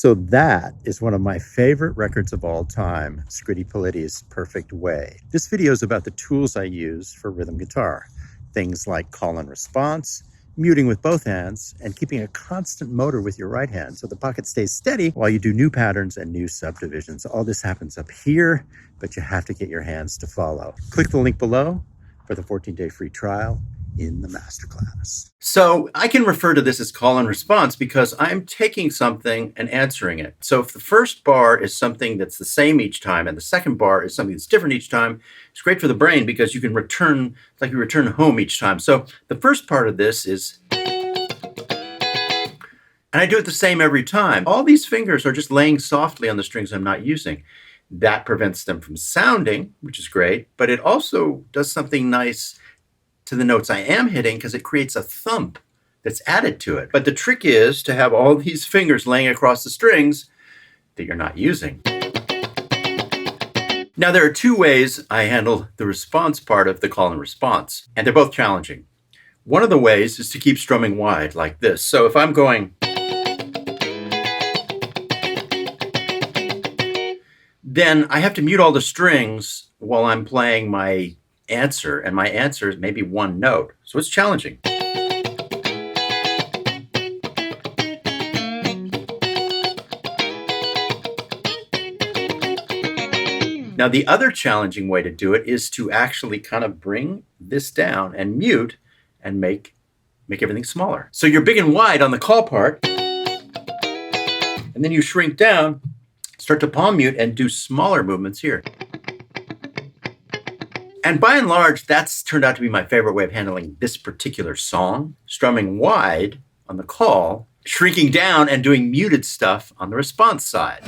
So that is one of my favorite records of all time, Scritti Politi's Perfect Way. This video is about the tools I use for rhythm guitar. Things like call and response, muting with both hands, and keeping a constant motor with your right hand so the pocket stays steady while you do new patterns and new subdivisions. All this happens up here, but you have to get your hands to follow. Click the link below for the 14-day free trial in the Masterclass. So I can refer to this as call and response because I'm taking something and answering it. So if the first bar is something that's the same each time and the second bar is something that's different each time, it's great for the brain because you can return, it's like you return home each time. So the first part of this is, and I do it the same every time. All these fingers are just laying softly on the strings I'm not using. That prevents them from sounding, which is great, but it also does something nice to the notes I am hitting because it creates a thump that's added to it. But the trick is to have all these fingers laying across the strings that you're not using. Now, there are two ways I handle the response part of the call and response, and they're both challenging. One of the ways is to keep strumming wide like this. So if I'm going, then I have to mute all the strings while I'm playing my answer, and my answer is maybe one note. So it's challenging. Now, the other challenging way to do it is to actually kind of bring this down and mute and make everything smaller. So you're big and wide on the call part, and then you shrink down, start to palm mute, and do smaller movements here. And by and large, that's turned out to be my favorite way of handling this particular song. Strumming wide on the call, shrinking down and doing muted stuff on the response side.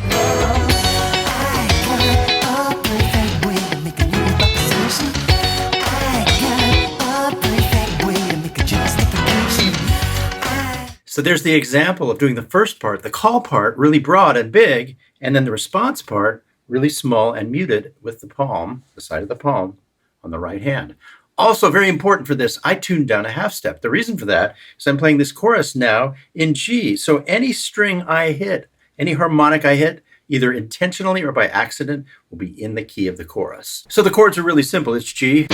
So there's the example of doing the first part, the call part, really broad and big, and then the response part, really small and muted with the palm, the side of the palm, on the right hand. Also very important for this, I tuned down a half step. The reason for that is I'm playing this chorus now in G. So any string I hit, any harmonic I hit, either intentionally or by accident, will be in the key of the chorus. So the chords are really simple. It's G,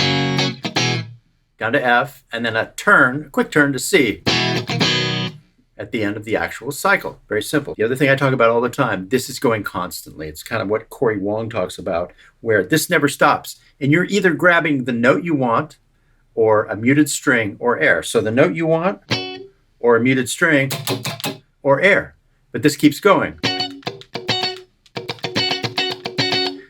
down to F, and then a quick turn to C at the end of the actual cycle. Very simple. The other thing I talk about all the time, this is going constantly. It's kind of what Corey Wong talks about, where this never stops. And you're either grabbing the note you want or a muted string or air. So the note you want or a muted string or air. But this keeps going.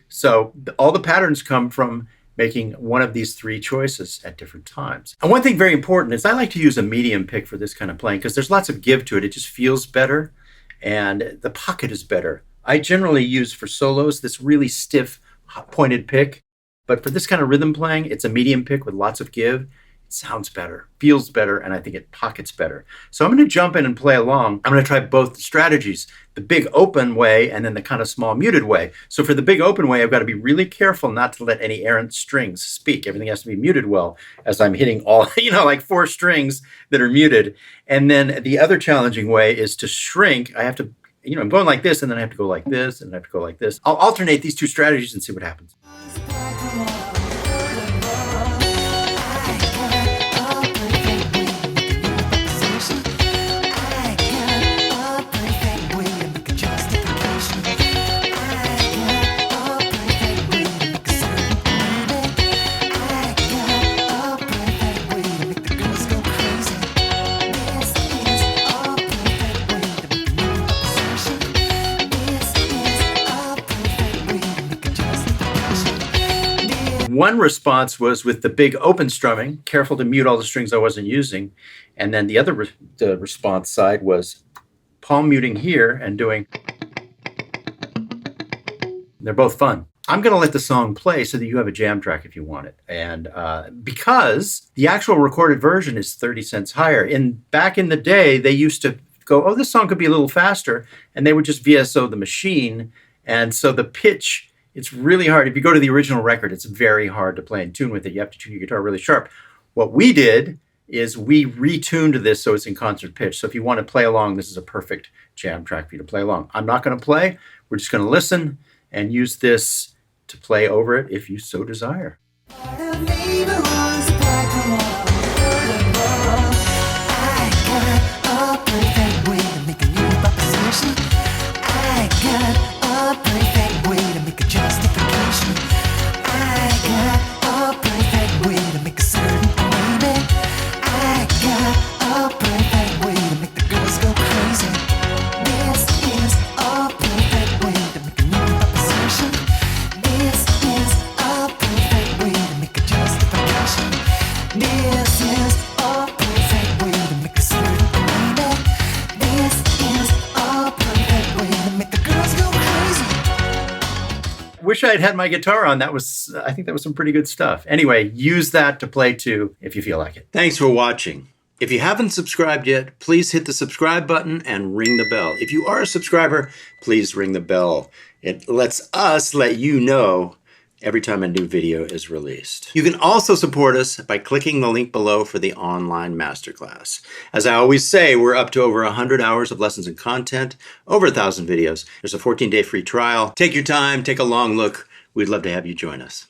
So all the patterns come from making one of these three choices at different times. And one thing very important is I like to use a medium pick for this kind of playing because there's lots of give to it. It just feels better and the pocket is better. I generally use for solos this really stiff pointed pick, but for this kind of rhythm playing, it's a medium pick with lots of give. It sounds better, feels better, and I think it pockets better. So I'm going to jump in and play along. I'm going to try both strategies, the big open way and then the kind of small muted way. So for the big open way, I've got to be really careful not to let any errant strings speak. Everything has to be muted well as I'm hitting all, like 4 strings that are muted. And then the other challenging way is to shrink. I have to, I'm going like this, and then I have to go like this, and I have to go like this. I'll alternate these two strategies and see what happens. One response was with the big open strumming, careful to mute all the strings I wasn't using. And then the other the response side was palm muting here and doing. They're both fun. I'm going to let the song play so that you have a jam track if you want it. And because the actual recorded version is 30 cents higher. Back in the day, they used to go, oh, this song could be a little faster. And they would just VSO the machine. And so the pitch, it's really hard. If you go to the original record, it's very hard to play in tune with it. You have to tune your guitar really sharp. What we did is we retuned this so it's in concert pitch. So if you want to play along, this is a perfect jam track for you to play along. I'm not going to play. We're just going to listen and use this to play over it if you so desire. Wish I had my guitar on. I think that was some pretty good stuff. Anyway, use that to play too if you feel like it. Thanks for watching. If you haven't subscribed yet, please hit the subscribe button and ring the bell. If you are a subscriber, please ring the bell. It lets us let you know every time a new video is released. You can also support us by clicking the link below for the online masterclass. As I always say, we're up to over 100 hours of lessons and content, over 1,000 videos. There's a 14-day free trial. Take your time, take a long look. We'd love to have you join us.